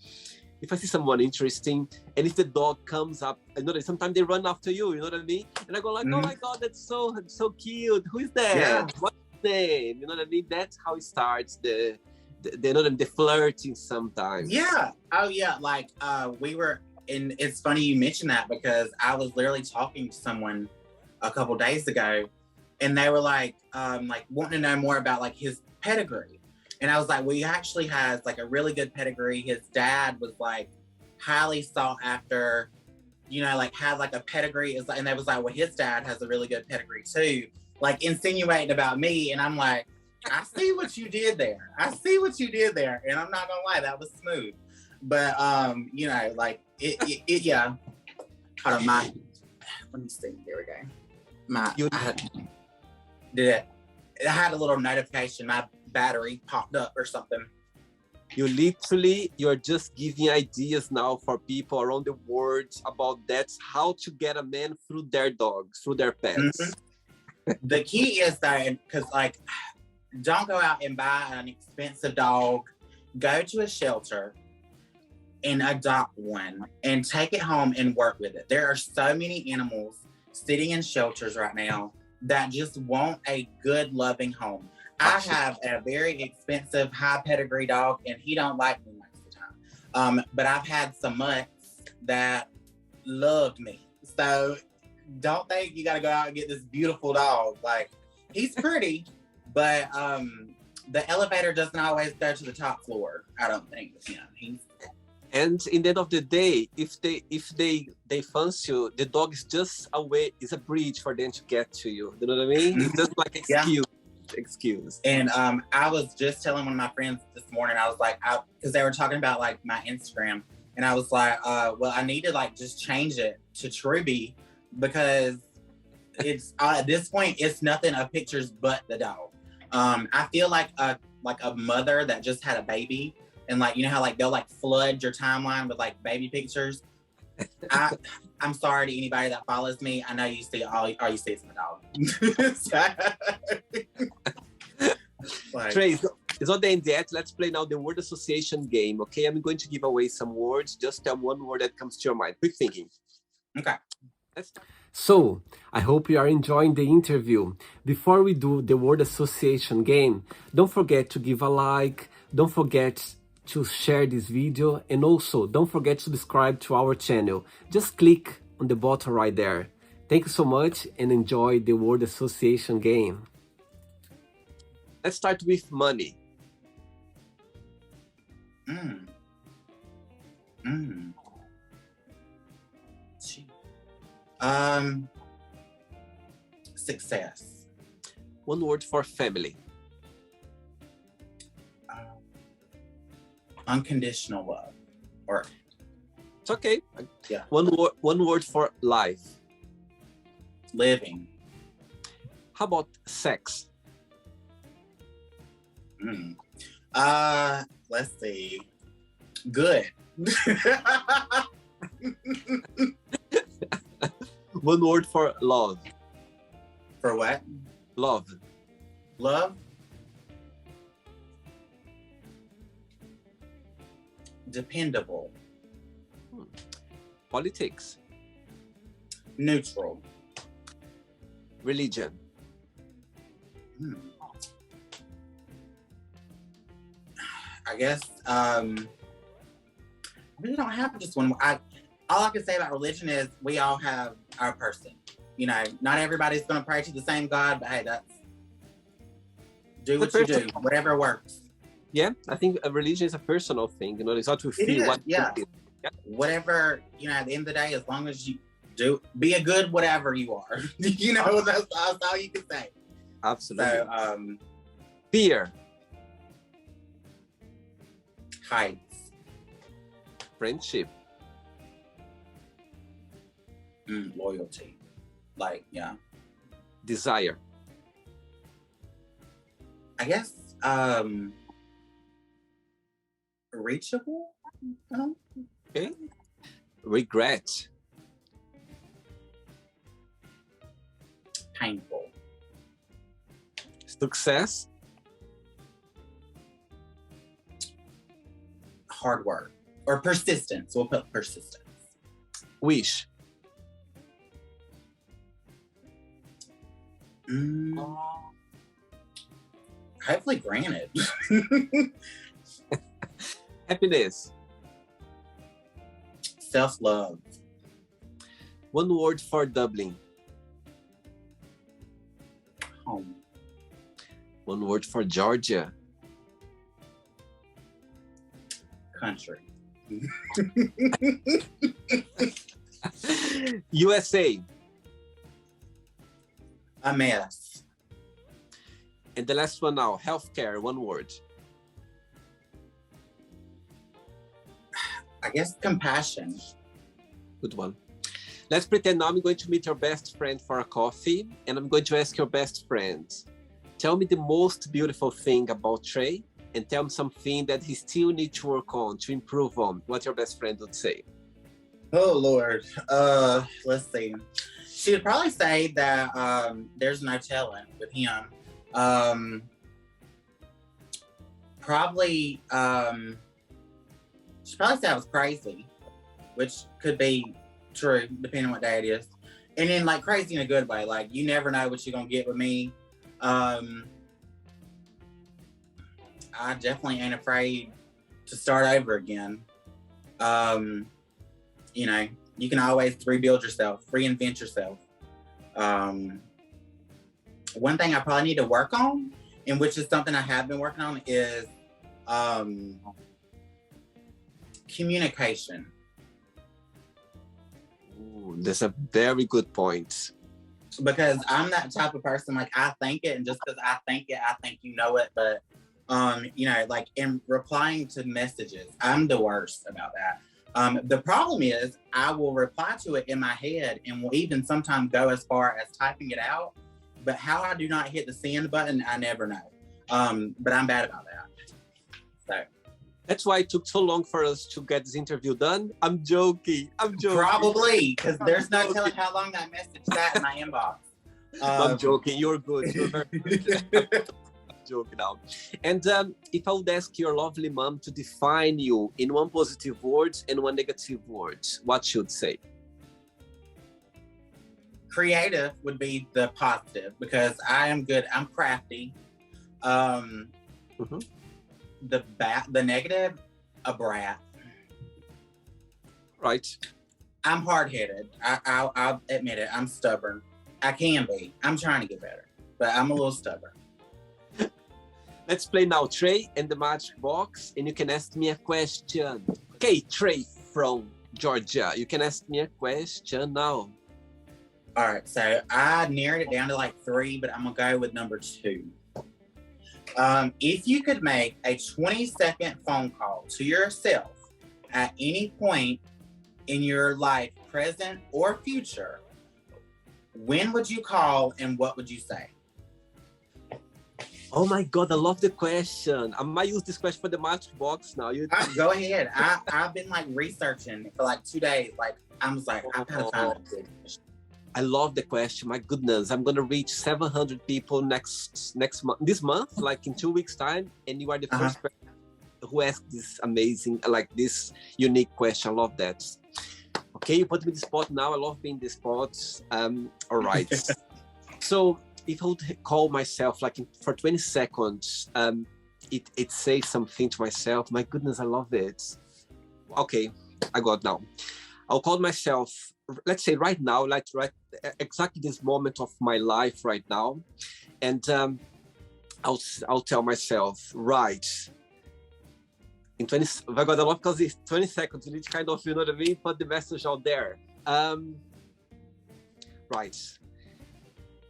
if I see someone interesting, and if the dog comes up, you know, sometimes they run after you, you know what I mean? And I go like, oh my God, that's so cute. Who is that? Yeah. What's his name? You know what I mean? That's how it starts, the flirting sometimes. Yeah. Oh yeah. Like we were, and it's funny you mentioned that because I was literally talking to someone a couple days ago, and they were like wanting to know more about like his pedigree. And I was like, well, he actually has like a really good pedigree. His dad was like highly sought after, you know, like had like a pedigree. And they was like, well, his dad has a really good pedigree too. Like insinuating about me. And I'm like, I see what you did there. I see what you did there. And I'm not gonna lie, that was smooth. But you know, like it yeah. Hold on, let me see. There we go. I had a little notification. My battery popped up or something. You're just giving ideas now for people around the world about that's how to get a man through their dogs, through their pets. Mm-hmm. The key is that, because like, don't go out and buy an expensive dog. Go to a shelter and adopt one and take it home and work with it. There are so many animals sitting in shelters right now that just want a good, loving home. I have a very expensive, high pedigree dog, and he don't like me most of the time. But I've had some mutts that loved me. So don't think you got to go out and get this beautiful dog. Like, he's pretty, but the elevator doesn't always go to the top floor. I don't think with him. And in the end of the day, if they fancy you, the dog is just a way, is a bridge for them to get to you. You know what I mean? It's just like excuse. And I was just telling one of my friends this morning, I was like, because they were talking about like my Instagram, and I was like, well, I need to like just change it to Truby, because it's at this point it's nothing of pictures but the dog. I feel like a mother that just had a baby, and like, you know how like they'll like flood your timeline with like baby pictures. I'm sorry to anybody that follows me. I know you see all you see is my dog. Trey, It's not the end yet. Let's play now the word association game, okay? I'm going to give away some words. Just tell me one word that comes to your mind. Quick thinking. Okay. So, I hope you are enjoying the interview. Before we do the word association game, don't forget to give a like, don't forget to share this video, and also don't forget to subscribe to our channel. Just click on the button right there. Thank you so much and enjoy the word association game. Let's start with money. Success. One word for family. Unconditional love. Or It's okay. Yeah. One word for life. living. How about sex? Let's see. Good. One word for love. For what? Love. Love? Dependable. Politics. Neutral. Religion. I guess I really don't have just one. All I can say about religion is we all have our person. You know, not everybody's gonna pray to the same God, but hey, do what you do, whatever works. Yeah, I think a religion is a personal thing. You know, it's not to feel what. Yeah. Whatever, you know, at the end of the day, as long as you be a good whatever you are. You know, that's all you can say. Absolutely. So, fear. Heights. Friendship. Loyalty. Like, yeah. Desire. I guess reachable. Okay. Regret. Painful. Success. Hard work. Or persistence. We'll put persistence. Wish. Hopefully granted. Happiness. Self-love. One word for Dublin. Home. One word for Georgia. Country. USA. A mess. And the last one now, healthcare, one word. I guess compassion. Good one. Let's pretend now I'm going to meet your best friend for a coffee, and I'm going to ask your best friend, tell me the most beautiful thing about Trey, and tell me something that he still needs to work on, to improve on. What your best friend would say? Oh, Lord. Let's see. She would probably say that there's no telling with him. Probably, she'd probably say I was crazy, which could be true, depending on what day it is. And then, like, crazy in a good way. Like, you never know what you're going to get with me. I definitely ain't afraid to start over again. You know, you can always rebuild yourself, reinvent yourself. One thing I probably need to work on, and which is something I have been working on, is communication. Ooh, that's a very good point. Because I'm that type of person, like, I think it, and just because I think it, I think you know it, but you know, like, in replying to messages, I'm the worst about that. The problem is I will reply to it in my head and will even sometimes go as far as typing it out, but how I do not hit the send button, I never know. But I'm bad about that. So that's why it took so long for us to get this interview done. I'm joking. Probably, because there's no telling how long that message sat in my inbox. I'm joking. You're good. You're very good. joke now. And if I would ask your lovely mom to define you in one positive word and one negative word, what should say? Creative would be the positive because I am good. I'm crafty. The negative, a brat. Right. I'm hard-headed. I'll admit it. I'm stubborn. I can be. I'm trying to get better, but I'm a little stubborn. Let's play now, Trey, and the magic box, and you can ask me a question. Okay, Trey from Georgia, you can ask me a question now. All right, so I narrowed it down to like 3, but I'm gonna go with number 2. If you could make a 20-second phone call to yourself at any point in your life, present or future, when would you call and what would you say? Oh my God, I love the question. I might use this question for the magic box now. Go ahead. I've been like researching for like 2 days. Like I was like, I gotta find a good question. I love the question. My goodness, I'm gonna reach 700 people next month. This month, like in 2 weeks' time, and you are the first person who asked this amazing, like this unique question. I love that. Okay, you put me in the spot now. I love being in the spot. All right. So if I would call myself like for 20 seconds, it says something to myself. My goodness, I love it. Okay, I got it now. I'll call myself, let's say right now, like right exactly this moment of my life right now. And I'll tell myself, right, in 20, I got a lot because it's 20 seconds, you need to kind of, you know what I mean, put the message out there. Right.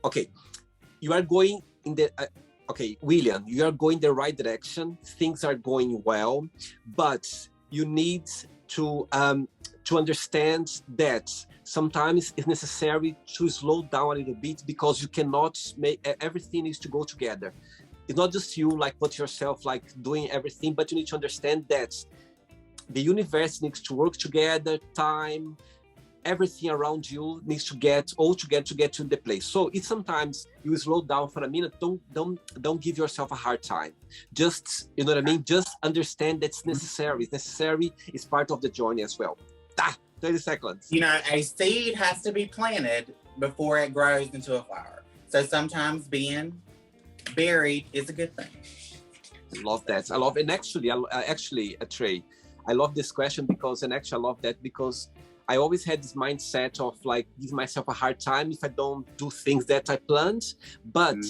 Okay. You are going in the, okay, William, you are going the right direction. Things are going well, but you need to understand that sometimes it's necessary to slow down a little bit because you cannot make, everything needs to go together. It's not just you, like put yourself like doing everything, but you need to understand that the universe needs to work together, time, everything around you needs to get all together to get to the place. So it's sometimes you slow down for a minute. Don't give yourself a hard time. Just, you know what I mean? Just understand that's necessary. It's necessary. It's part of the journey as well. 30 seconds. You know, a seed has to be planted before it grows into a flower. So sometimes being buried is a good thing. Love that. I love it. And actually, Trey, I love this question because, and actually I love that because I always had this mindset of like give myself a hard time if I don't do things that I planned. But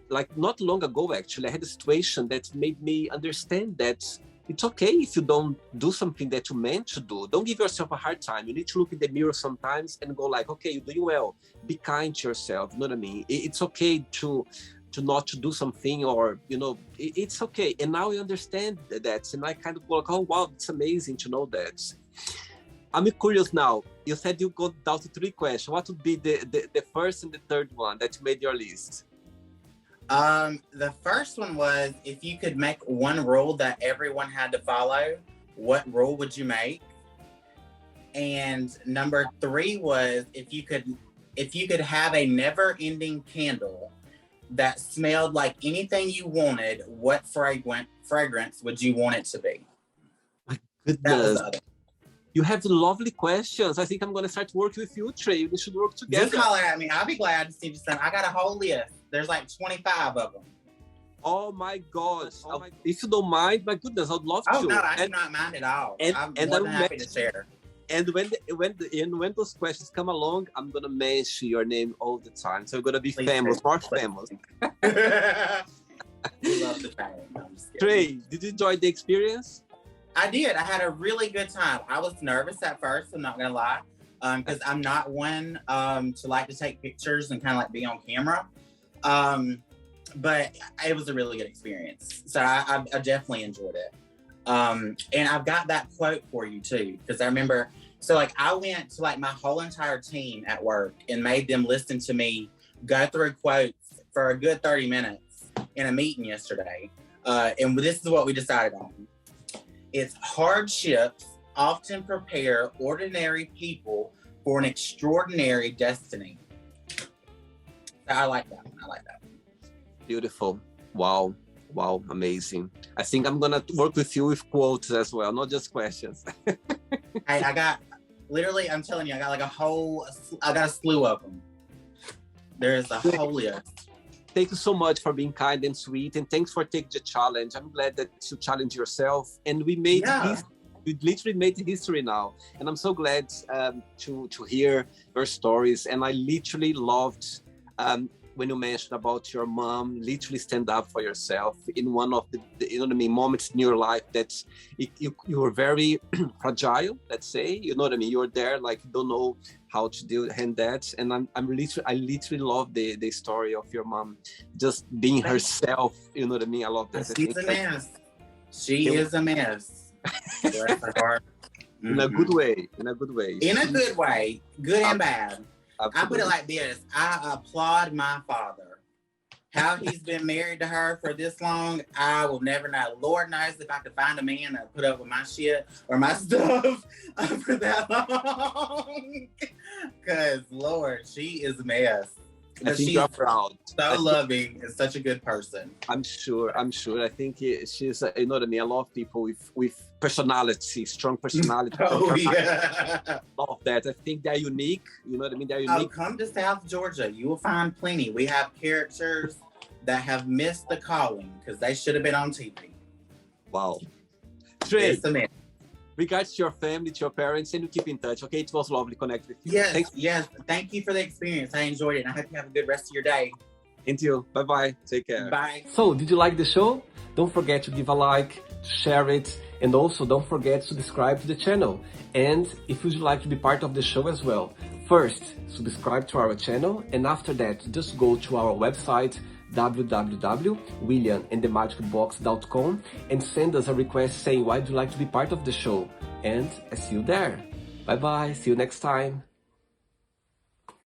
like not long ago, actually, I had a situation that made me understand that it's okay if you don't do something that you meant to do. Don't give yourself a hard time. You need to look in the mirror sometimes and go like, okay, you're doing well. Be kind to yourself. You know what I mean? It's okay to not to do something, or, you know, it's okay. And now you understand that. And I kind of go like, oh, wow, it's amazing to know that. I'm curious now. You said you got down to 3 questions. What would be the first and the third one that you made your list? The first one was, if you could make one rule that everyone had to follow, what rule would you make? And number 3 was, if you could have a never-ending candle that smelled like anything you wanted, what fragrance would you want it to be? My goodness. You have lovely questions. I think I'm going to start working with you, Trey. We should work together. Just holler at me. I'll be glad to see you soon. I got a whole list. There's like 25 of them. Oh my gosh. If you don't mind, my goodness, I'd love to. Oh, no, I do not mind at all. I'm more than happy to share. And when those questions come along, I'm going to mention your name all the time. So you're going to be famous, more famous. We love the fame. Trey, did you enjoy the experience? I did. I had a really good time. I was nervous at first, I'm not gonna lie, because I'm not one to like to take pictures and kind of like be on camera. But it was a really good experience. So I definitely enjoyed it. And I've got that quote for you too, because I remember, so like I went to like my whole entire team at work and made them listen to me go through quotes for a good 30 minutes in a meeting yesterday. And this is what we decided on. It's hardships often prepare ordinary people for an extraordinary destiny. I like that one. Beautiful. Wow. Wow, amazing. I think I'm gonna work with you with quotes as well, not just questions. Hey, I got, literally, I'm telling you, I got a slew of them. There's a whole list. Thank you so much for being kind and sweet, and thanks for taking the challenge. I'm glad that you challenged yourself, and we made we literally made history now, and I'm so glad to hear your stories. And I literally loved when you mentioned about your mom. Literally stand up for yourself in one of the you know what I mean, moments in your life that you were very fragile. Let's say, you know what I mean. You're there, like you don't know how to handle that, and I literally love the story of your mom just being herself. You know what I mean. I love that. She's a mess. She is a mess. Bless her heart. In a good way. In a good way. In a good way. Good and bad. Absolutely. I put it like this. I applaud my father. How he's been married to her for this long, I will never know. Lord knows if I could find a man that put up with my shit or my stuff for that long. Because, Lord, she is a mess. I think you're proud. So loving and such a good person. I'm sure. I think she's, you know what I mean? A lot of people with personality, strong personality. Oh, yeah. Love that. I think they're unique. You know what I mean? They're Oh, unique. come to South Georgia. You will find plenty. We have characters that have missed the calling because they should have been on TV. Wow. Trey, It's a man. regards to your family, to your parents, and you keep in touch. Okay, it was lovely connect with you. Yes, Thanks. yes. Thank you for the experience. I enjoyed it. And I hope you have a good rest of your day. Thank you. Bye-bye. Take care. Bye. So, did you like the show? Don't forget to give a like, share it, and also don't forget to subscribe to the channel. And if you'd like to be part of the show as well, first, subscribe to our channel, and after that, just go to our website, www.williamandthemagicbox.com, and send us a request saying why do you like to be part of the show. And I see you there. Bye bye, see you next time.